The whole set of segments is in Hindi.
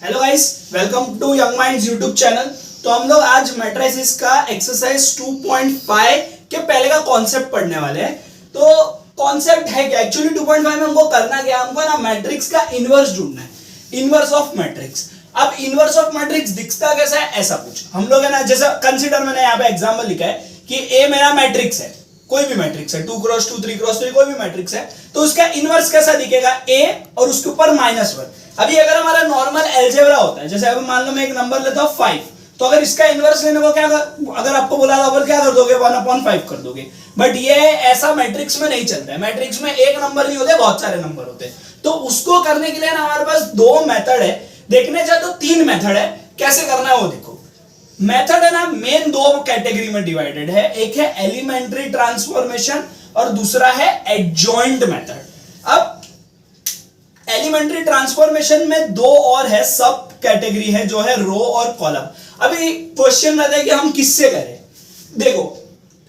Hello guys, welcome to young minds YouTube channel. तो हम लोग आज मैट्रिसेस का एक्सरसाइज 2.5 के पहले का कॉन्सेप्ट पढ़ने वाले हैं। तो कॉन्सेप्ट है क्या एक्चुअली 2.5 में हमको करना क्या, हमको ना मैट्रिक्स का इनवर्स ढूंढना है, इनवर्स ऑफ मैट्रिक्स। अब इनवर्स ऑफ मैट्रिक्स दिखता कैसा है ऐसा कुछ हम लोग है ना, जैसा कंसीडर मैंने यहाँ पे एग्जांपल लिखा है कि ए मेरा मैट्रिक्स है, कोई भी मैट्रिक्स है 2x2 3x3 कोई भी मैट्रिक्स है, तो उसका इनवर्स कैसा दिखेगा ए और उसके ऊपर -1। अभी अगर हमारा नॉर्मल अलजेब्रा होता है, जैसे अभी मान लो मैं एक नंबर लेता हूं 5, तो अगर इसका इनवर्स लेने को क्या अगर आपको बोला था क्या कर दोगे 1/5 कर दोगे। बट ये ऐसा मैट्रिक्स में नहीं चलता है, मैट्रिक्स में एक नंबर नहीं होते, बहुत सारे नंबर होते हैं। तो उसको करने के लिए ना हमारे पास दो मेथड है, देखने जाए तो 3 मेथड है। कैसे करना है वो देखो। मेथड है ना मेन दो कैटेगरी में डिवाइडेड है, एक है एलिमेंट्री ट्रांसफॉर्मेशन और दूसरा है एडजॉइंट मेथड। अब एलिमेंट्री ट्रांसफॉर्मेशन में दो और है सब कैटेगरी है, जो है रो और कॉलम। अभी क्वेश्चन रहता है कि हम किससे करें। देखो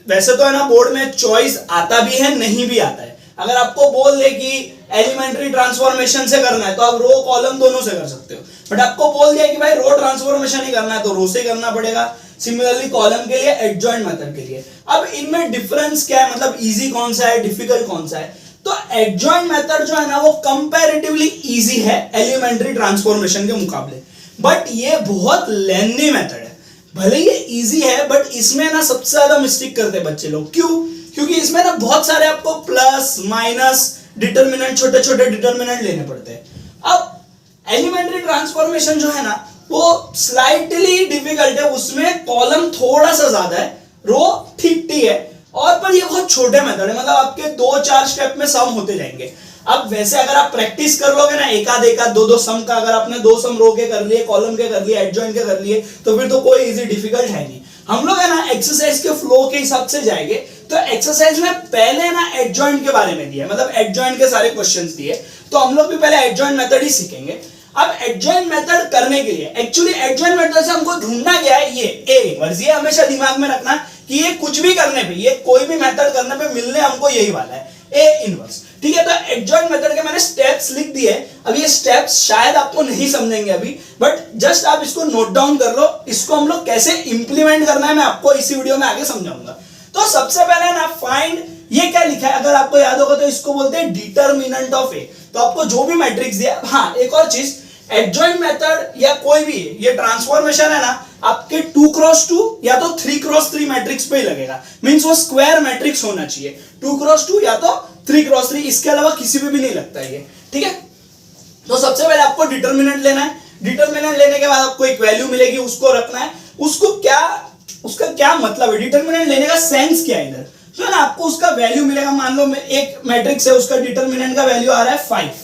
वैसे तो है ना बोर्ड में चॉइस आता भी है नहीं भी आता है। अगर आपको बोल दे कि एलिमेंट्री ट्रांसफॉर्मेशन से करना है तो आप रो कॉलम दोनों से कर सकते हो, बट आपको बोल दिया कि भाई रो ट्रांसफॉर्मेशन ही करना है तो रो से करना पड़ेगा। सिमिलरली कॉलम के लिए एडजॉइंट मेथड के लिए। अब इनमें डिफरेंस क्या है, मतलब इजी कौन सा है डिफिकल्ट कौन सा है। तो एडजॉइंट मेथड जो है ना वो कंपैरेटिवली इजी है एलिमेंट्री ट्रांसफॉर्मेशन के मुकाबले, बट ये बहुत लेंथी मेथड है। भले ये इजी है बट इसमें ना सबसे ज्यादा मिस्टेक करते हैं बच्चे लोग। क्यों? क्योंकि इसमें ना बहुत सारे आपको प्लस माइनस डिटरमिनेंट, छोटे छोटे डिटरमिनेंट लेने पड़ते हैं। अब एलिमेंट्री ट्रांसफॉर्मेशन जो है ना वो स्लाइटली डिफिकल्ट है, उसमें कॉलम थोड़ा सा ज्यादा है, रो ठीक ठीक है, और पर ये बहुत छोटे मेथड है, मतलब आपके 2-4 स्टेप में सम होते जाएंगे। अब वैसे अगर आप प्रैक्टिस कर लोगे ना एक आध दो सम का, अगर आपने 2 सम रो के कर लिए, कॉलम के कर लिए, एडजॉइंट के कर लिए, तो फिर तो कोई इजी डिफिकल्ट है नहीं। हम लोग है ना एक्सरसाइज के फ्लो के हिसाब से जाएंगे। तो एक्सरसाइज में पहले ना एडजॉइंट के बारे में दिया, मतलब एडजॉइंट के सारे क्वेश्चंस दिए, तो हम लोग भी पहले एडजॉइंट मेथड ही सीखेंगे। अब एडजॉइंट मेथड करने के लिए एक्चुअली एडजॉइंट मेथड से हमको ढूंढना क्या है, ये ए इनवर्स। ये हमेशा दिमाग में रखना कि ये कुछ भी करने पे, ये कोई भी मेथड करने पे मिलने हमको यही वाला है, ए इनवर्स। ठीक है, तो एडजॉइंट मेथड के मैंने स्टेप्स लिख दिए। अब ये स्टेप्स शायद आपको नहीं समझेंगे अभी, बट जस्ट आप इसको नोट डाउन कर लो। इसको हम लोग कैसे इंप्लीमेंट करना है मैं आपको इसी वीडियो में आगे समझाऊंगा। तो सबसे पहले ना फाइंड, ये क्या लिखा है अगर आपको याद होगा तो इसको बोलते हैं डिटरमिनेंट ऑफ ए। तो आपको जो भी मैट्रिक्स दिया, हाँ एक और चीज, एडजॉइंट मेथड या कोई भी ये ट्रांसफॉर्मेशन है ना आपके 2x2 या तो 3x3 मैट्रिक्स पे ही लगेगा। मींस वो स्क्वायर मैट्रिक्स होना चाहिए, 2x2 या तो 3x3, इसके अलावा किसी पे भी नहीं लगता है ये। ठीक है, तो सबसे पहले आपको डिटरमिनेंट लेना है। डिटरमिनेंट लेने के बाद आपको एक वैल्यू मिलेगी, उसको रखना है। उसका क्या मतलब है, डिटरमिनेंट लेने का सेंस क्या है इधर, तो ना आपको उसका वैल्यू मिलेगा। मान लो एक मैट्रिक्स है, उसका डिटरमिनेंट का वैल्यू आ रहा है 5,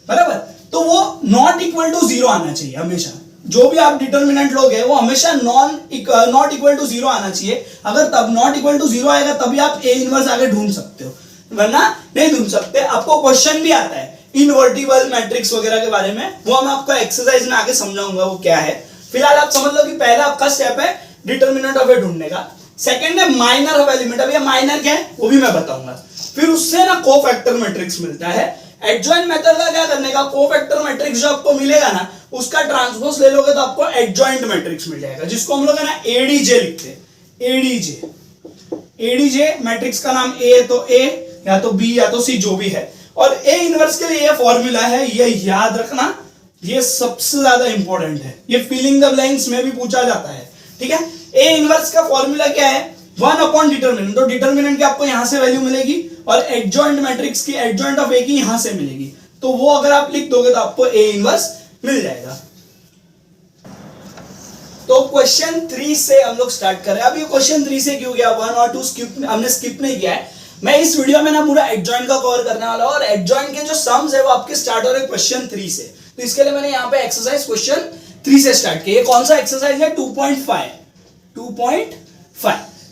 बराबर, तो वो नॉट इक्वल टू 0 आना चाहिए हमेशा। जो भी आप डिटरमिनेंट लोगे वो हमेशा नॉट इक्वल टू 0 आना चाहिए। अगर तब नॉट इक्वल टू 0 आएगा तभी आप ए इनवर्स आगे ढूंढ सकते हो, वरना नहीं ढूंढ सकते। आपको क्वेश्चन भी आता है इनवर्टिबल मैट्रिक्स वगैरह के बारे में, वो मैं आपको एक्सरसाइज में आगे समझाऊंगा वो क्या है। फिलहाल आप समझ लो कि पहला आपका स्टेप है डिटरमिनेंट ऑफ ए ढूंढने का। सेकंड है माइनर ऑफ एलिमेंट। अब ये माइनर क्या है वो भी मैं बताऊंगा। फिर उससे ना कोफैक्टर मैट्रिक्स मिलता है। एडजॉइंट मेथड का क्या करने का, कोफैक्टर मैट्रिक्स जो आपको मिलेगा ना उसका ट्रांसपोज ले लोगे तो आपको एडजॉइंट मैट्रिक्स मिल जाएगा, जिसको हम लोग है ना एडीजे लिखते हैं। एडीजे मैट्रिक्स का नाम ए तो ए या तो बी या तो सी जो भी है। और ए इनवर्स के लिए ये फॉर्मूला है, ये याद रखना, ये सबसे ज्यादा इंपॉर्टेंट है। ये फिलिंग द ब्लैंक्स में भी पूछा जाता है। ठीक है, ए इनवर्स का फॉर्मूला क्या है, 1 अपॉन डिटरमिनेंट। तो डिटरमिनेंट की आपको यहां से वैल्यू मिलेगी और एडजॉइंट मैट्रिक्स की एडजॉइंट ऑफ ए की यहां से मिलेगी। तो वो अगर आप लिख दोगे तो आपको ए इनवर्स मिल जाएगा। तो क्वेश्चन 3 से हम लोग स्टार्ट कर रहे हैं। अब ये क्वेश्चन 3 से क्यों गया, 1 और 2 हमने स्किप नहीं किया है। मैं इस वीडियो में ना पूरा एडजॉइंट का कवर करने वाला हूं, और एडजॉइंट के जो सम्स है वो आपके स्टार्ट हो रहे हैं क्वेश्चन 3 से। तो इसके लिए मैंने यहाँ पे एक्सरसाइज क्वेश्चन 3 से स्टार्ट किया। कौन सा एक्सरसाइज है, 2.5।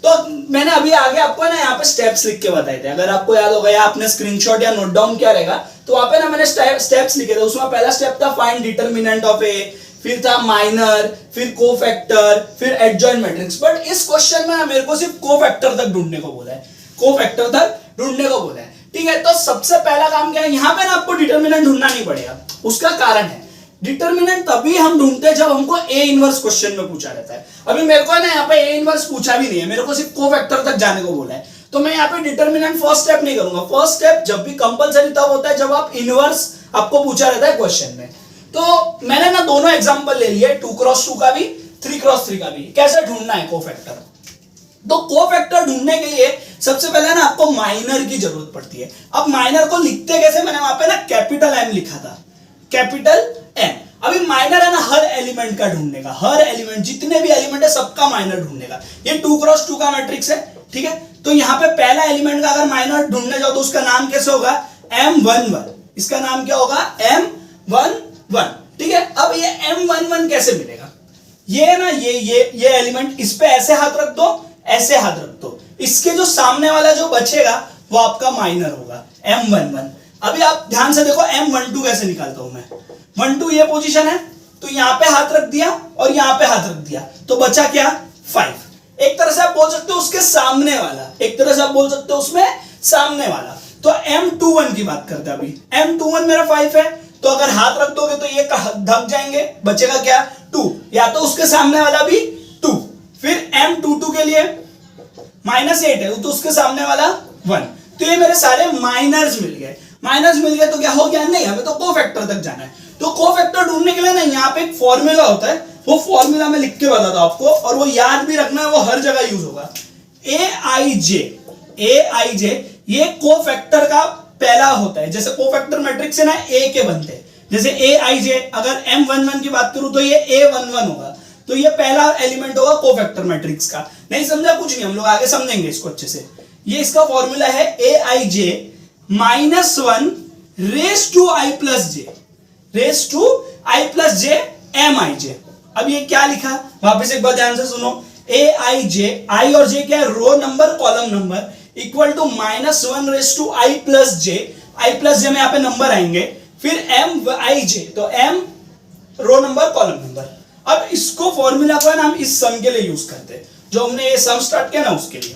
तो मैंने अभी आगे आपको ना यहाँ पे स्टेप्स लिख के बताए थे, अगर आपको याद होगा या आपने स्क्रीनशॉट या नोट डाउन किया रहेगा, तो वहां पे ना मैंने स्टेप्स लिखे थे। उसमें पहला स्टेप था फाइंड डिटरमिनेंट ऑफ ए, फिर था माइनर, फिर कोफैक्टर, फिर एडजॉइंट मैट्रिक्स। बट इस क्वेश्चन में ना मेरे को सिर्फ कोफैक्टर तक ढूंढने को बोला है, कोफैक्टर तक ढूंढने को बोला है। ठीक है, तो सबसे पहला काम क्या है, यहाँ पे ना आपको डिटरमिनेंट ढूंढना नहीं पड़ेगा। उसका कारण है डिटर्मिनेंट तभी हम ढूंढते हैं जब हमको ए इनवर्स क्वेश्चन में पूछा रहता है। अभी मेरे को है ना यहाँ पे ए इनवर्स पूछा भी नहीं है, मेरे को सिर्फ कोफैक्टर तक जाने को बोला है, तो मैं यहाँ पे डिटर्मिनेंट फर्स्ट स्टेप नहीं करूंगा। फर्स्ट स्टेप जब भी कंपलसरी तब होता है जब आप इनवर्स आपको पूछा रहता है क्वेश्चन में। तो मैंने ना दोनों एग्जांपल ले लिए, 2x2 का भी 3x3 का भी। कैसे ढूंढना है कोफैक्टर? तो कोफैक्टर ढूंढने के लिए सबसे पहले ना आपको माइनर की जरूरत पड़ती है। अब माइनर को लिखते कैसे? मैंने वहां पे ना कैपिटल एम लिखा था, कैपिटल एम। अभी माइनर है ना हर एलिमेंट का ढूंढने का, हर एलिमेंट जितने भी एलिमेंट है सबका माइनर ढूंढने का। ये 2x2 का मैट्रिक्स है, ठीक है। तो यहाँ पे पहला एलिमेंट का अगर माइनर ढूंढने जाओ तो उसका नाम कैसे होगा? M11। इसका नाम क्या होगा? M11, ठीक है। अब ये M11 कैसे मिलेगा? ये ना ये एलिमेंट, इस पे ऐसे हाथ रख दो, ऐसे हाथ रख दो, इसके जो सामने वाला जो बचेगा वो आपका माइनर होगा M11। अभी आप ध्यान से देखो M12 कैसे निकालता हूं मैं। 12 ये पोजीशन है, तो यहां पे हाथ रख दिया और यहां पे हाथ रख दिया, तो बचा क्या? 5। एक तरह से आप बोल सकते हो उसके सामने वाला, एक तरह से आप बोल सकते हो उसमें सामने वाला। तो M21 की बात करते हैं। अभी M21 मेरा 5 है, तो अगर हाथ रख दोगे तो ये धक जाएंगे, बचेगा क्या? 2, या तो उसके सामने वाला भी 2। फिर M22 के लिए -8 है, तो उसके सामने वाला 1। तो ये मेरे सारे माइनर्स मिल गए। माइनस मिल गया तो क्या हो गया? नहीं, हमें तो कोफैक्टर तक जाना है। तो कोफैक्टर ढूंढने के लिए ना यहाँ पे एक फॉर्मूला होता है, वो फॉर्मूला मैं लिख के बताता हूं आपको, और वो याद भी रखना है, वो हर जगह यूज होगा। AIJ ये कोफैक्टर का पहला होता है। जैसे कोफैक्टर मैट्रिक्स है ना, ए के बनते हैं। जैसे AIJ, अगर M11 की बात करूं तो ये A11 होगा, तो ये पहला एलिमेंट होगा कोफैक्टर मैट्रिक्स का। नहीं समझा? कुछ नहीं, हम लोग आगे समझेंगे इसको अच्छे से। ये इसका फॉर्मूला है AIJ -1 raise to I plus J MIJ। अब ये क्या लिखा? वापस एक बार ध्यान से सुनो। AIJ, I और J क्या है? Row number, column number, equal to -1 raise to I plus J. I plus J में यहाँ पे नंबर आएंगे, फिर MIJ, तो M row number, column number. अब इसको फॉर्मूला को है ना हम इस सम के लिए यूज करते हैं, जो हमने ये सम स्टार्ट किया ना उसके लिए।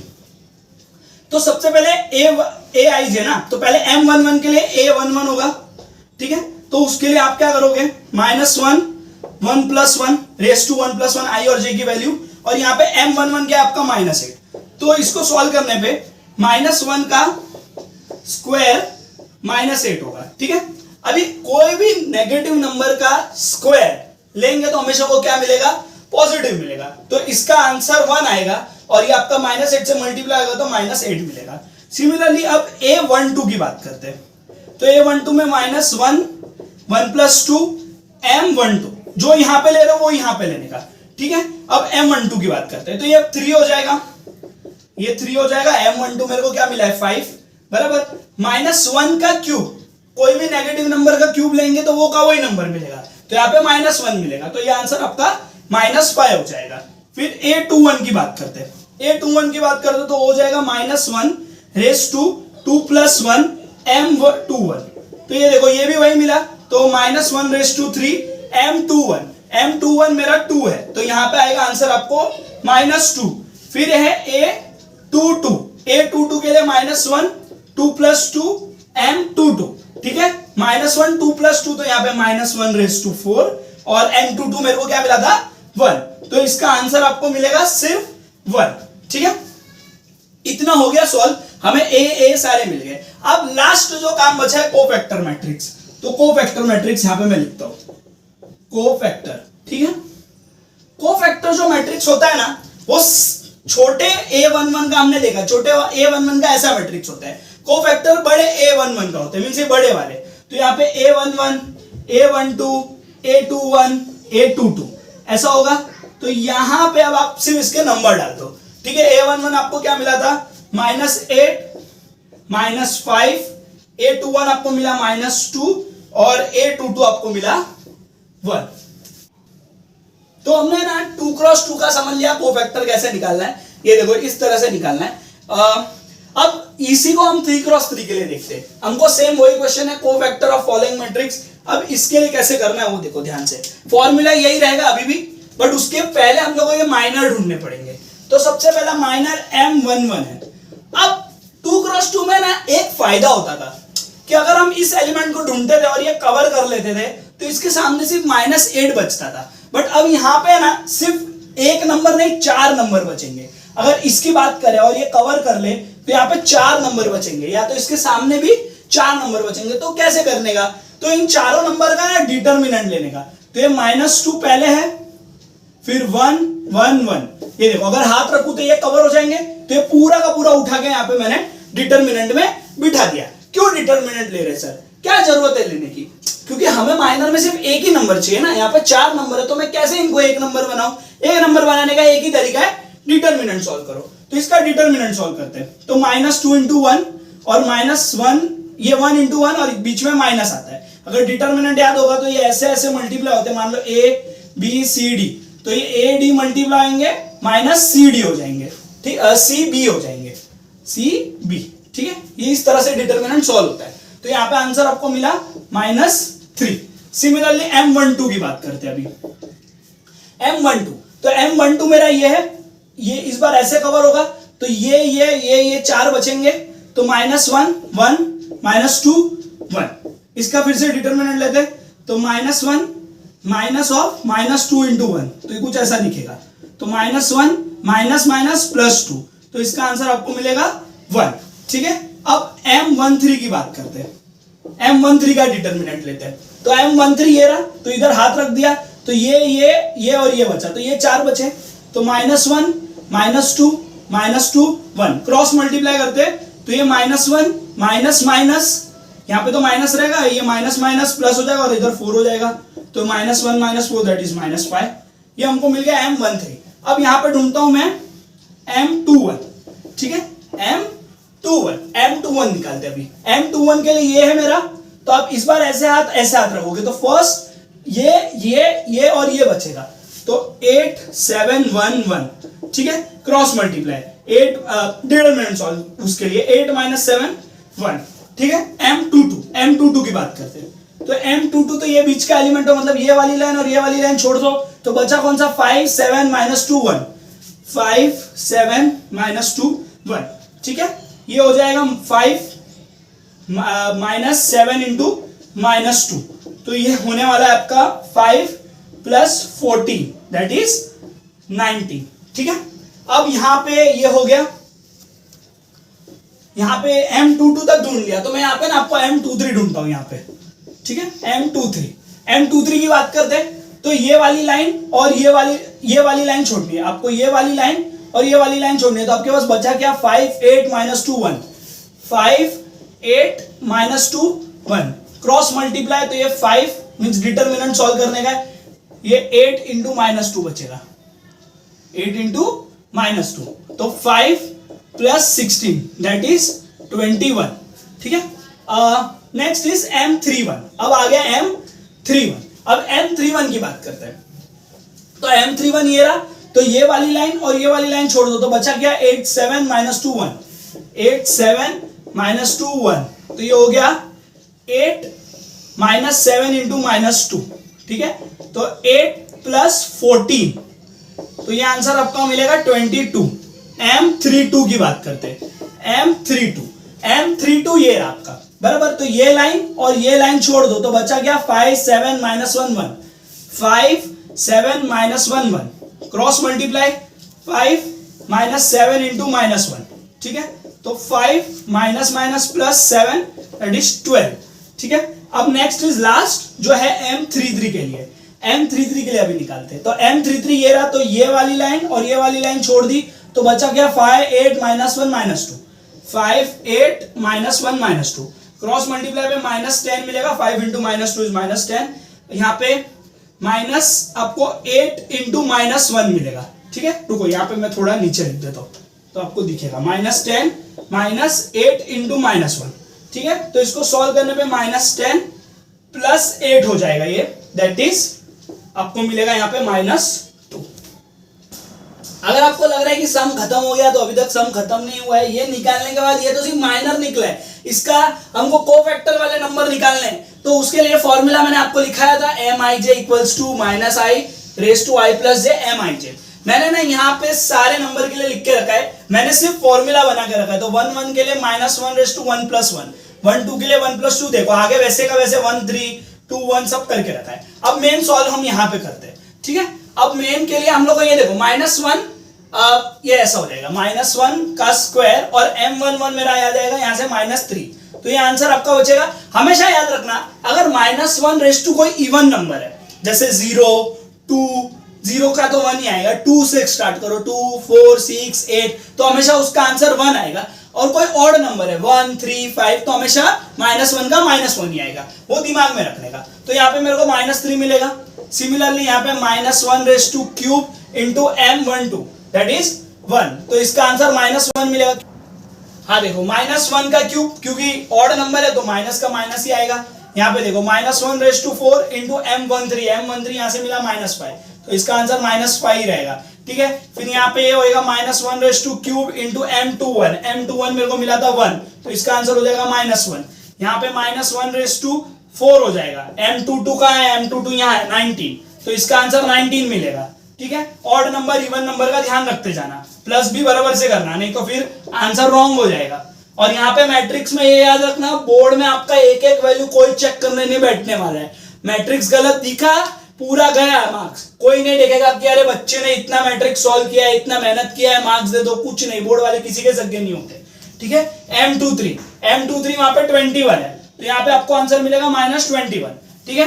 तो सबसे पहले AIJ ना, तो पहले M11 के लिए A11 होगा, ठीक है। तो उसके लिए आप क्या करोगे? -1 1 + 1 रेस टू 1 + 1 I और J की वैल्यू, और यहाँ पे M11 क्या आपका -8। तो इसको सॉल्व करने पे -1 का स्क्वायर -8 होगा, ठीक है। अभी कोई भी नेगेटिव नंबर का स्क्वायर लेंगे तो हमेशा वो क्या मिलेगा? पॉजिटिव मिलेगा। तो इसका आंसर 1 आएगा, और ये आपका -8 से मल्टीप्लाई होगा तो -8 मिलेगा। सिमिलरली अब A12 की बात करते हैं। तो A12 में -1 1 + 2 M12, जो यहां पे ले रहे हो वो यहां पे लेने का, ठीक है। अब M12 की बात करते हैं, तो ये 3 हो जाएगा, ये 3 हो जाएगा। M12 मेरे को क्या मिला है? 5, बराबर। -1 का क्यूब, कोई भी नेगेटिव नंबर का क्यूब लेंगे तो वो का वही नंबर मिलेगा, तो यहाँ पे -1 मिलेगा, तो ये आंसर आपका -5 हो जाएगा। फिर A21 की बात करते हैं। A21 की बात करते तो हो जाएगा -1 रेस टू 2 + 1 M21। तो ये देखो, ये भी वही मिला, तो -1 रेस टू 3 M21। M21 मेरा 2 है, तो यहां पे आएगा आंसर आपको -2। फिर है A22 के लिए -1 2 + 2 M22, ठीक है। -1 2 + 2, तो यहाँ पे -1 रेस टू 4, और M22 मेरे को क्या मिला था? 1। तो इसका आंसर आपको मिलेगा सिर्फ 1, ठीक है। इतना हो गया सॉल्व, हमें ए सारे मिल गए। अब लास्ट जो काम बचा है कोफैक्टर मैट्रिक्स। तो कोफैक्टर मैट्रिक्स यहां पे मैं लिखता हूं, कोफैक्टर, ठीक है। कोफैक्टर जो मैट्रिक्स होता है ना, वो छोटे A11 का हमने देखा, छोटे A11 का ऐसा मैट्रिक्स होता है। कोफैक्टर बड़े A11 का होता है, मींस ये बड़े वाले। तो यहाँ पे A11 A12 A21 A22 ऐसा होगा। तो यहां पे अब आप सिर्फ इसके नंबर डाल दो, ठीक है। A11 आपको क्या मिला था? -8 -5, A21 आपको मिला -2, और A22 आपको मिला 1। तो हमने ना 2x2 का समझ लिया कोफैक्टर कैसे निकालना है। ये देखो, इस तरह से निकालना है। अब इसी को हम 3x3 के लिए देखते हैं। हमको सेम वही क्वेश्चन है, कोफैक्टर ऑफ फॉलोइंग मैट्रिक्स। अब इसके लिए कैसे करना है वो देखो ध्यान से। फॉर्मूला यही रहेगा अभी भी, बट उसके पहले हम लोगों को ये माइनर ढूंढने पड़ेंगे। तो सबसे पहला माइनर M11 है। अब 2x2 में ना एक फायदा होता था, कि अगर हम इस एलिमेंट को ढूंढते थे और ये कवर कर लेते थे तो इसके सामने सिर्फ -8 बचता था, बट अब यहाँ पे ना सिर्फ एक नंबर नहीं 4 नंबर बचेंगे। अगर इसकी बात करें और ये कवर कर ले तो यहाँ पे 4 नंबर बचेंगे, या तो इसके सामने भी 4 नंबर बचेंगे। तो कैसे करने का, तो इन चारों नंबर का ना डिटरमिनेंट लेने का। तो ये -2 पहले है, फिर 1 1 1, ये देखो अगर हाथ रखूं तो ये कवर हो जाएंगे, तो ये पूरा का पूरा उठा के यहाँ पे मैंने डिटरमिनेंट में बिठा दिया। क्यों डिटरमिनेंट ले रहे सर, क्या जरूरत है लेने की, क्योंकि हमें माइनर में सिर्फ एक ही नंबर चाहिए ना, यहाँ पे 4 नंबर है, तो मैं कैसे इनको एक नंबर बनाऊं। एक नंबर बनाने का एक ही तरीका है, डिटरमिनेंट सॉल्व करो। तो इसका डिटरमिनेंट सॉल्व करते हैं। तो -2 × 1 और -1, ये 1 × 1 और बीच में माइनस आता है। अगर डिटरमिनेंट याद होगा तो ये ऐसे ऐसे मल्टीप्लाई होते हैं, मान लो A B C D, तो ये AD मल्टीप्लाई होंगे -CD हो जाएंगे, ठीक, CB हो जाएंगे, CB, ठीक है। ये इस तरह से डिटरमिनेंट सॉल्व होता है। तो यहाँ पे आंसर आपको मिला -3। सिमिलरली M12 की बात करते हैं अभी। M12, तो M12 मेरा ये है, ये इस बार ऐसे कवर होगा, तो ये 4 बचेंगे, तो -1 1 -2 1। इसका फिर से डिटरमिनेंट लेते हैं, तो -1 माइनस ऑफ -2 × 1, तो ये कुछ ऐसा दिखेगा, तो -1 +2, तो इसका आंसर आपको मिलेगा 1, ठीक है। अब M13 की बात करते हैं। M13 का डिटरमिनेंट लेते हैं। तो M13 ये रहा, तो इधर हाथ रख दिया, तो ये और ये बचा, तो ये 4 बचे, तो -1 -2 -2 1, क्रॉस मल्टीप्लाई करते हैं, तो ये -1 माइनस, यहाँ पे तो माइनस रहेगा, ये माइनस प्लस हो जाएगा और इधर 4 हो जाएगा, तो -1 - 4 दैट इज -5। ये हमको मिल गया M13। अब यहाँ पे ढूंढता हूं मैं M21, ठीक है, M21 निकालते हैं अभी। M21 के लिए ये है मेरा, तो आप इस बार ऐसे हाथ रखोगे, तो फर्स्ट ये और ये बचेगा, तो 8 7 1 1, ठीक है, क्रॉस मल्टीप्लाई 8 डिटरमिनेंट सॉल्व उसके लिए 8 - 7 1, ठीक है। M22 की बात करते हैं। तो M22 तो ये बीच का एलिमेंट हो, मतलब ये वाली लाइन और ये वाली लाइन छोड़ दो, तो बचा कौन सा 5 7 - 2 1, 5 7 - 2 1, ठीक है। ये हो जाएगा 5 -7 × -2, तो ये होने वाला है आपका 5 + 14 दैट इज 19, ठीक है। अब यहां पे ये हो गया, यहां पे M22 तक ढूंढ लिया, तो मैं यहां पे ना आपको M23 ढूंढता हूं यहाँ पे, ठीक है। M23 की बात करते हैं, तो ये वाली लाइन और ये वाली लाइन छोड़नी है आपको, ये वाली लाइन और ये वाली लाइन छोड़नी है, तो आपके पास बचा क्या 5 8 - 2 1, 5 8 - 2 1, क्रॉस मल्टीप्लाई, तो ये 5 मींस डिटरमिनेंट सॉल्व करने का, ये 8 × -2 बचेगा, 8 × -2, तो 5 + 16 दैट इज 21, ठीक है। Next is M31। अब आ गया M31। अब M31 की बात करते हैं। तो M31 ये रहा, तो ये वाली लाइन और ये वाली लाइन छोड़ दो, तो बचा क्या 8 7 - 2 1, 8 7 - 2 1, तो ये हो गया 8 -7 × -2, ठीक है। तो 8 + 14, तो ये आंसर आपका मिलेगा 22। M32 की बात करते हैं। M32 ये रहा आपका, बराबर। तो ये लाइन और ये लाइन छोड़ दो, तो बचा क्या 5 7 - 1 1, 5 7 - 1 1, क्रॉस मल्टीप्लाई 5 -7 × -1, ठीक है। तो 5 -+ 7 दैट इज 12, ठीक है। अब नेक्स्ट इज लास्ट जो है M33 के लिए। M33 के लिए अभी निकालते हैं। तो M33 ये रहा, तो ये वाली लाइन और ये वाली लाइन छोड़ दी, तो बचा क्या 5 8 - 1 -2, 5 8 - 1 -2, क्रॉस मल्टीप्लाई पे -10 मिलेगा, 5 × -2 इज -10, यहाँ पे माइनस आपको 8 × -1 मिलेगा, ठीक है। रुको यहाँ पे मैं थोड़ा नीचे लिख देता हूँ तो आपको दिखेगा -10 -8 × -1, ठीक है। तो इसको सॉल्व करने पे -10 + 8 हो जाएगा ये, दैट इज आपको मिलेगा यहाँ पे -2। अगर आपको लग रहा है कि सम खत्म हो गया, तो अभी तक सम खत्म नहीं हुआ है। ये निकालने के बाद ये तो सिर्फ माइनर निकला है, इसका हमको कोफैक्टर वाले नंबर निकालने हैं। तो उसके लिए फॉर्मूला मैंने आपको लिखाया था Mij = -i⁻⁻j Mij। मैंने ना यहाँ पे सारे नंबर के लिए लिख के रखा है, मैंने सिर्फ फॉर्मूला बना के रखा है। तो 1 1 के लिए -1 1 + 1, 1 2 के लिए 1 + 2 देखो आगे वैसे का वैसे 1 3 2 1 सब करके रखा है। अब मेन सॉल्व हम यहाँ पे करते हैं, ठीक है। अब मेन के लिए हम लोग को ये देखो -1 ये ऐसा हो जाएगा -1 का स्क्वायर और m11 मेरा आ जाएगा यहाँ से -3, तो ये आंसर आपका बचेगा। हमेशा याद रखना अगर -1 रेज़ टू कोई इवन नंबर है जैसे 0 2 0 का तो 1 ही आएगा, 2 से स्टार्ट करो 2 4 6 8 तो हमेशा उसका आंसर 1 आएगा, और कोई ऑड नंबर है 1 3 5 तो हमेशा -1 का -1 ही आएगा, वो दिमाग में रखने का। तो यहाँ पे मेरे को -3 मिलेगा। सिमिलरली यहाँ पे -1 raise two cube into m12 that is 1, तो इसका आंसर -1 मिलेगा। हाँ देखो -1 का क्यूब क्योंकि ऑड नंबर है तो माइनस का माइनस ही आएगा। यहाँ पे देखो -1 रेज़ टू 4 इंटू m13 यहाँ से मिला -5 तो इसका आंसर -5 ही रहेगा, ठीक है। फिर यहाँ पे ये होएगा -1 raise two cube into m21 मेरे को मिला था 1 तो इसका आंसर हो जाएगा -1। यहाँ पे -1 रेज़ टू 4 हो जाएगा, m22 का है, m22 यहाँ है 19 तो इसका आंसर 19 मिलेगा, ठीक है। ऑड नंबर इवन नंबर का ध्यान रखते जाना, प्लस भी बराबर से करना नहीं तो फिर आंसर रॉन्ग हो जाएगा। और यहाँ पे मैट्रिक्स में ये याद रखना बोर्ड में आपका एक एक वैल्यू कोई चेक करने नहीं बैठने वाला है। मैट्रिक्स गलत दिखा पूरा गया मार्क्स, कोई नहीं देखेगा कि अरे बच्चे ने इतना मैट्रिक्स सॉल्व किया है इतना मेहनत किया है मार्क्स दे दो, कुछ नहीं, बोर्ड वाले किसी के सगे नहीं होते, ठीक है। m23 वहां पे 21 है तो यहाँ पे आपको आंसर मिलेगा -21, ठीक है।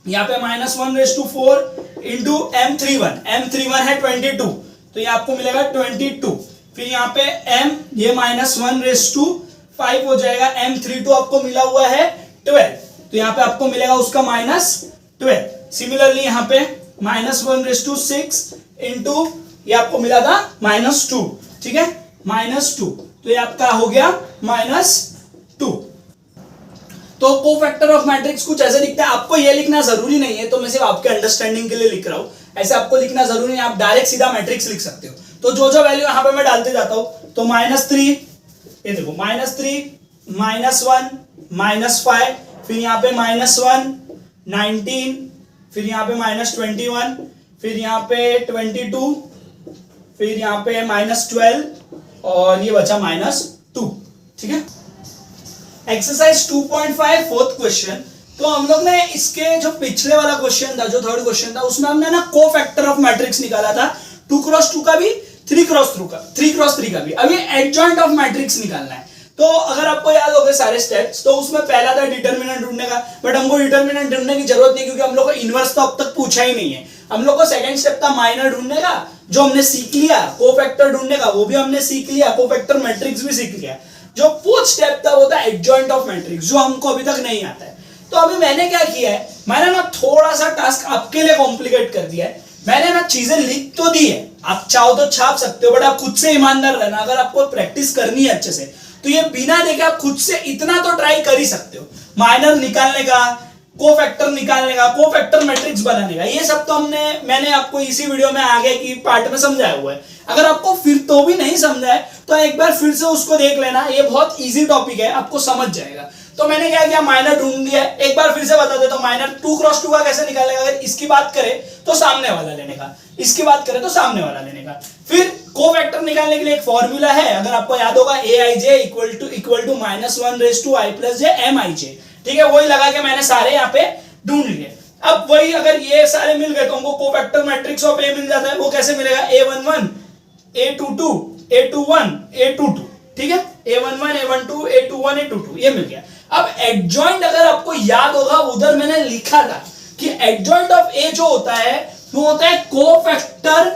यहाँ पे -1 रेज़ टू 4 इंटू m31 है 22 तो ये आपको मिलेगा 22। फिर यहाँ पे ये -1 रेज़ टू 5 हो जाएगा, m32 आपको मिला हुआ है 12 तो यहाँ पे आपको मिलेगा उसका -12। सिमिलरली यहाँ पे -1 रेज़ टू 6 इंटू ये आपको मिला था -2, ठीक है, -2 तो ये आपका हो गया -2। तो कोफैक्टर ऑफ मैट्रिक्स कुछ ऐसे दिखता है। आपको ये लिखना जरूरी नहीं है, तो मैं सिर्फ आपके अंडरस्टैंडिंग के लिए लिख रहा हूं, ऐसे आपको लिखना जरूरी नहीं है, आप डायरेक्ट सीधा मैट्रिक्स लिख सकते हो। तो जो जो वैल्यू यहाँ पे मैं डालते जाता हूं तो -3 ये देखो -3 -1 -5 फिर यहाँ पे -1 19 फिर यहाँ पे -21 फिर यहाँ पे 22 फिर यहाँ पे -12 और ये बचा -2, ठीक है। Exercise 2.5 fourth question. तो हम लोग ने इसके जो पिछले वाला क्वेश्चन था जो थर्ड क्वेश्चन था उसमें हमने ना कोफैक्टर ऑफ मैट्रिक्स निकाला था 2x2 का भी 3x3 का भी। अब ये एडजॉइंट ऑफ मैट्रिक्स निकालना है। तो अगर आपको याद हो गए सारे स्टेप्स तो उसमें पहला था डिटर्मिनेंट ढूंढने का, बट हमको डिटर्मिनेंट ढूंढने की जरूरत नहीं क्योंकि हम लोग को इनवर्स तो अब तक पूछा ही नहीं है। हम लोग को सेकंड स्टेप था माइनर ढूंढने का जो हमने सीख लिया, कोफैक्टर ढूंढने का वो भी हमने सीख लिया, कोफैक्टर मैट्रिक्स भी सीख लिया। जो फोर्थ स्टेप था वो था एडजॉइंट ऑफ मैट्रिक्स जो हमको अभी तक नहीं आता है। तो अभी मैंने क्या किया है, मैंने ना थोड़ा सा टास्क आपके लिए कॉम्प्लिकेट कर दिया है। मैंने ना चीजें लिख तो दी है, आप चाहो तो छाप सकते हो, बट आप खुद से ईमानदार रहना। अगर आपको प्रैक्टिस करनी है अच्छे से तो ये बिना देखे आप खुद से इतना तो ट्राई कर ही सकते हो, माइनर निकालने का, कोफैक्टर निकालने का, कोफैक्टर मैट्रिक्स बनाने का। ये सब तो मैंने आपको इसी वीडियो में आगे की पार्ट में समझाया हुआ है। अगर आपको फिर तो भी नहीं समझा है तो एक बार फिर से उसको देख लेना, ये बहुत इजी टॉपिक है, आपको समझ जाएगा। तो मैंने क्या किया, माइनर ढूंढ दिया है। एक बार फिर से बता देता हूं, माइनर 2x2 का कैसे निकालेगा। अगर इसकी बात करें तो सामने वाला लेने का, इसकी बात करें तो सामने वाला लेने का। फिर कोफैक्टर निकालने के लिए एक फॉर्मूला है, अगर आपको याद होगा, aij equal to -1 raise to i plus j mij, ठीक है। वही लगा के मैंने सारे यहाँ पे ढूंढ लिए। अब वही अगर ये सारे मिल गए तो हमको कोफैक्टर मैट्रिक्स ऑफ a मिल जाता है। वो कैसे मिलेगा, a11 a22 a21 a22, ठीक है, a11 a12 a21 a22 ये मिल गया। अब एडजॉइंट अगर आपको याद होगा उधर मैंने लिखा था कि एडजॉइंट ऑफ ए जो होता है वो होता है कोफैक्टर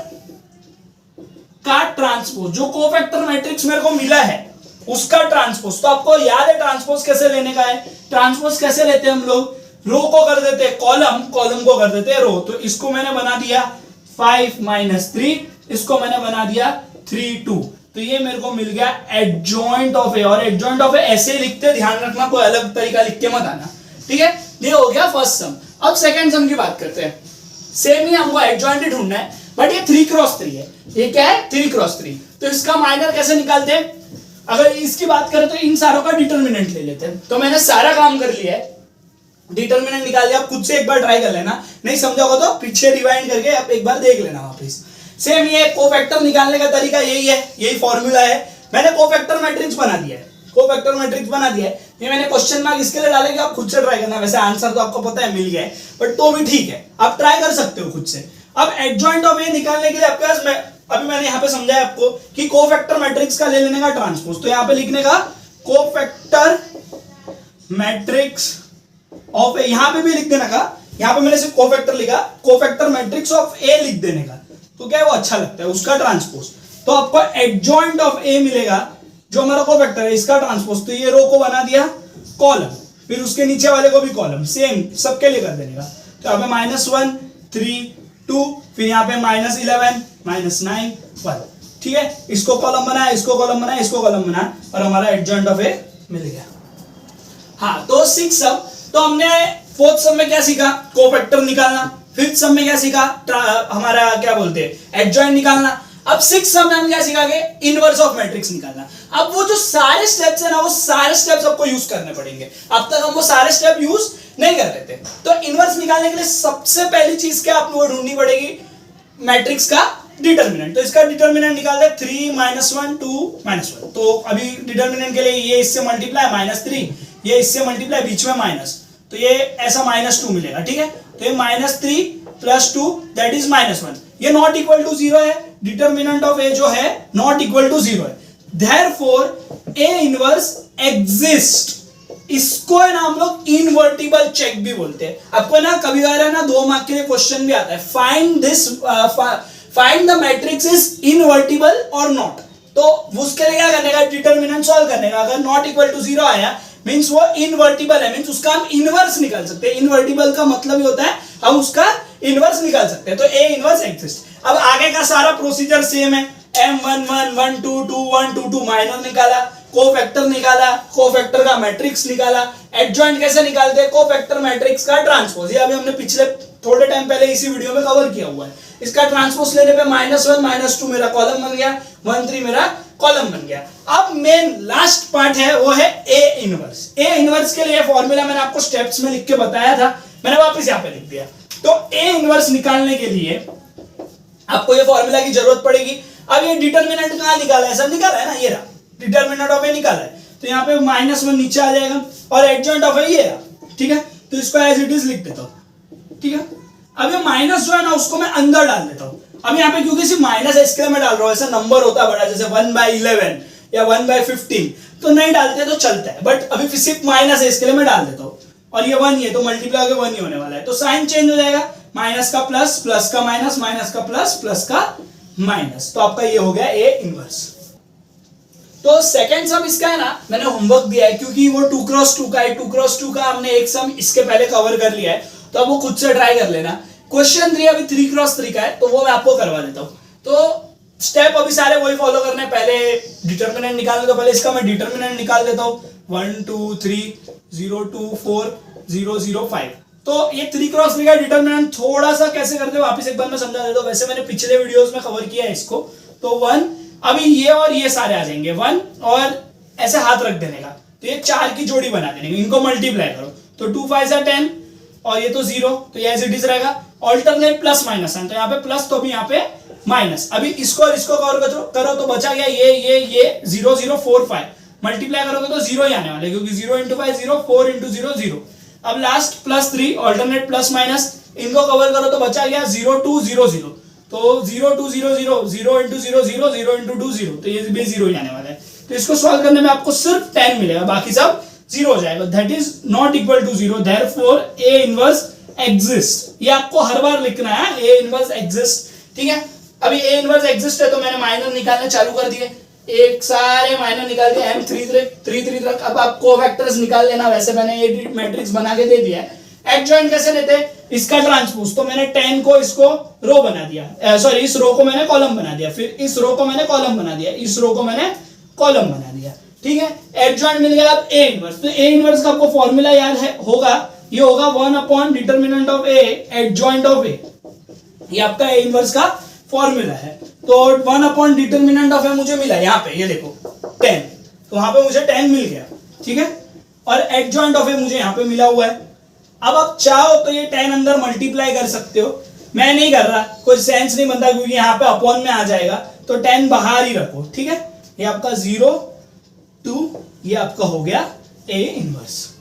का ट्रांसपोज। जो कोफैक्टर मैट्रिक्स मेरे को मिला है उसका ट्रांसपोज। तो आपको याद है ट्रांसपोज कैसे लेने का है। ट्रांसपोज कैसे लेते हैं हम लोग, रो को कर देते हैं कॉलम, कॉलम को कर देते हैं रो। तो इसको मैंने बना दिया 5 - 3, इसको मैंने बना दिया 3 2। तो ये मेरे को मिल गया एडजॉइंट ऑफ ए। और एडजॉइंट ऑफ ए ऐसे लिखते, ध्यान रखना कोई अलग तरीका लिख के मत आना, ठीक है। ये हो गया फर्स्ट सम। अब सेकंड सम की बात करते हैं। सेम ही हमको एडजॉइंट ही ढूंढना है, बट ये 3x3 है। ये क्या है, 3x3। तो इसका माइनर कैसे निकालते हैं, अगर इसकी बात करें तो इन सारों का डिटर्मिनेंट ले लेते हैं। तो मैंने सारा काम कर लिया है, डिटर्मिनेंट निकाल लिया। आप खुद से एक बार ट्राई कर लेना, नहीं समझा होगा तो पीछे रिवाइंड करके आप एक बार देख लेना वापस। सेम ये कोफैक्टर निकालने का तरीका यही है, यही फॉर्मूला है। मैंने कोफैक्टर मैट्रिक्स बना दिया है। कोफैक्टर मैट्रिक्स बना दिया है। ये मैंने क्वेश्चन मार्क इसके लिए डाले कि आप खुद से ट्राई करना, वैसे आंसर तो आपको पता है मिल गया है, बट तो भी ठीक है, आप ट्राई कर सकते हो खुद से। अब एडजॉइंट ऑफ ए निकालने के लिए आपके पास अभी मैंने यहाँ पे समझाया आपको कि कोफैक्टर मैट्रिक्स का ले लेने का ट्रांसपोज, तो यहाँ पे लिखने का कोफैक्टर मैट्रिक्स ऑफ ए, यहां पे भी लिख देने का, यहां पे मैंने सिर्फ कोफैक्टर लिखा, कोफैक्टर मैट्रिक्स ऑफ ए लिख देने का, तो क्या है वो अच्छा लगता है, उसका ट्रांसपोज। तो आपको एडजॉइंट ऑफ ए मिलेगा जो हमारा कोफैक्टर है, इसका ट्रांसपोज, तो ये रो को बना दिया कॉलम, फिर उसके नीचे वाले को भी कॉलम, सेम सबके लिए कर देने का। तो यहाँ पे -1 3 2, फिर यहाँ पे -11 -9 1, ठीक है, इसको कॉलम बनाया, इसको कॉलम बनाया, इसको कॉलम बनाया, और हमारा एडजॉइंट ऑफ ए मिल गया। हाँ, तो 6 सब, तो हमने फोर्थ सब में क्या सीखा, कोफैक्टर निकालना, फिफ्थ सब में क्या सीखा, हमारा क्या बोलते हैं एडजॉइंट निकालना। अब 6 सब में हम क्या सीखांगे, इनवर्स ऑफ मैट्रिक्स निकालना। अब वो जो सारे स्टेप्स है ना, वो सारे स्टेप्स आपको यूज करने पड़ेंगे, अब तक हम वो सारे स्टेप यूज नहीं कर रहे थे। तो इनवर्स निकालने के लिए सबसे पहली चीज क्या आपको ढूंढनी पड़ेगी, मैट्रिक्स का डिटर्मिनेंट। तो इसका डिटर्मिनेंट निकाल दे 3 -1 2 -1, तो अभी डिटर्मिनेंट के लिए ये इससे मल्टीप्लाई -3, ये इससे मल्टीप्लाई बीच में माइनस, तो ये ऐसा -2 मिलेगा, ठीक है। तो ये -3 + 2 दैट इज -1, ये नॉट इक्वल टू 0 है, डिटर्मिनेंट ऑफ ए जो है नॉट इक्वल टू 0 है, देयरफॉर ए इनवर्स एग्जिस्ट। इसको है ना हम लोग इनवर्टिबल चेक भी बोलते हैं। आपको ना कभी बार है ना 2 मार्क के लिए क्वेश्चन भी आता है, find the matrix is invertible और नॉट। तो उसके लिए क्या करने का, डिटर्मिनेंट सॉल्व करने का, अगर नॉट इक्वल टू 0 आया मींस वो इनवर्टिबल है, मींस उसका हम इनवर्स निकाल सकते हैं। इनवर्टिबल का मतलब ये होता है हम उसका इनवर्स निकाल सकते हैं, तो ए इनवर्स एग्जिस्ट। अब आगे का सारा प्रोसीजर सेम है, m11 1 2 2 1 2 2 माइनर निकाला, कोफैक्टर निकाला, कोफैक्टर का मैट्रिक्स निकाला। एडजॉइंट कैसे निकालते हैं, कोफैक्टर मैट्रिक्स का ट्रांसपोज, ये अभी हमने पिछले थोड़े टाइम पहले इसी वीडियो में कवर किया हुआ है। इसका ट्रांसपोज लेने पे -1 -2 मेरा कॉलम बन गया, 1 3 मेरा कॉलम बन गया। अब मेन लास्ट पार्ट है वो है ए इनवर्स। ए इनवर्स के लिए फॉर्मूला मैंने आपको स्टेप्स में लिख के बताया था, मैंने वापस यहाँ पे लिख दिया। तो ए इनवर्स निकालने के लिए आपको ये फॉर्मूला की जरूरत पड़ेगी। अब ये डिटर्मिनेंट कहाँ निकाला है, सब निकाला है ना, ये रहा डिटर्मिनेंट ऑफ ए निकाला है, तो यहाँ पे -1 नीचे आ जाएगा, और एडजॉइंट ऑफ ए ये रहा, ठीक है। तो इसको एज इट इज लिख देता हूँ, ठीक है। अब ये माइनस जो है ना उसको मैं अंदर डाल देता हूँ। अब यहाँ पे क्योंकि सिर्फ माइनस है इसके लिए मैं डाल रहा हूँ, ऐसा नंबर होता है बड़ा जैसे 1/11 या 1/15 तो नहीं डालते तो चलता है, बट अभी सिर्फ माइनस है इसके लिए मैं डाल देता हूँ। और ये 1 है तो मल्टीप्लाई होकर 1 ही होने वाला है, तो साइन चेंज हो जाएगा, माइनस का प्लस, प्लस का माइनस, माइनस का प्लस, प्लस का माइनस, तो आपका ये हो गया ए इनवर्स। तो सेकंड सम इसका है ना, मैंने होमवर्क दिया है क्योंकि वो 2x2 का है, 2x2 का हमने एक सम इसके पहले कवर कर लिया है, तो अब वो खुद से ट्राई कर लेना। क्वेश्चन 3 अभी 3x3 का है, तो वो मैं आपको करवा देता हूँ। तो स्टेप अभी सारे वही फॉलो करने, पहले डिटर्मिनेंट निकालने, तो पहले इसका मैं डिटर्मिनेंट निकाल देता हूँ, 1 2 3 0 2 4 0 0 5। तो ये 3x3 का डिटर्मिनेंट थोड़ा सा कैसे करते हैं वापस एक बार मैं समझा देता हूँ, वैसे मैंने पिछले वीडियोस में कवर किया है इसको। तो 1, अभी ये और ये सारे आ जाएंगे 1, और ऐसे हाथ रख देने का, तो ये 4 की जोड़ी बना देने की, इनको मल्टीप्लाई करो, तो 2 5 10, और ये तो 0, तो ये एज इट इज रहेगा। ऑल्टरनेट प्लस माइनस है, तो यहाँ पे प्लस तो अभी यहाँ पे माइनस। अभी इसको और इसको करो तो बचा गया ये 0 0 4 5, मल्टीप्लाई करोगे तो 0 ही आने वाले, क्योंकि 0 × 5 0, 4 × 0 0। अब लास्ट +3, ऑल्टरनेट प्लस माइनस, इनको कवर करो तो बचा गया 0 2 0 0, तो 0 2 0 0, 0 × 0 0, 0 × 2 0, तो ये भी 0 ही आने वाला है। तो इसको सॉल्व करने में आपको सिर्फ 10 मिलेगा, बाकी सब 0 हो जाएगा, that is not equal to 0, therefore A inverse exist. ये आपको हर बार लिखना है, ए इनवर्स एग्जिस्ट, ठीक है। अभी ए इनवर्स एग्जिस्ट है तो मैंने माइनर निकालने चालू कर दिए, एक सारे माइनर निकाल दिए, M3 तक। अब आप कोफैक्टर्स निकाल लेना, वैसे मैंने ये मैट्रिक्स बना के दे दिया है। एडजॉइंट कैसे लेते हैं, इसका ट्रांसपोज, तो मैंने 10 को इसको रो बना दिया, सॉरी इस रो को मैंने कॉलम बना दिया, फिर इस रो को मैंने कॉलम बना दिया, इस रो को मैंने कॉलम बना दिया, ठीक है। एडजॉइंट मिल गया। अब ए इनवर्स, तो ए इनवर्स का आपको फॉर्मूला याद है होगा, ये होगा 1 determinant of A adjoint of A, ये आपका ए इनवर्स का फॉर्मूला है। तो 1 डिटर्मिनेंट ऑफ ए मुझे मिला यहाँ पे, ये देखो 10, तो वहां पे मुझे 10 मिल गया, ठीक है। और एडजॉइंट ऑफ ए मुझे यहाँ पे मिला हुआ है। अब आप चाहो तो ये 10 अंदर मल्टीप्लाई कर सकते हो, मैं नहीं कर रहा, कोई सेंस नहीं बनता क्योंकि यहाँ पे अपॉन में आ जाएगा, तो 10 बाहर ही रखो, ठीक है। ये आपका 0 2, ये आपका हो गया ए इनवर्स।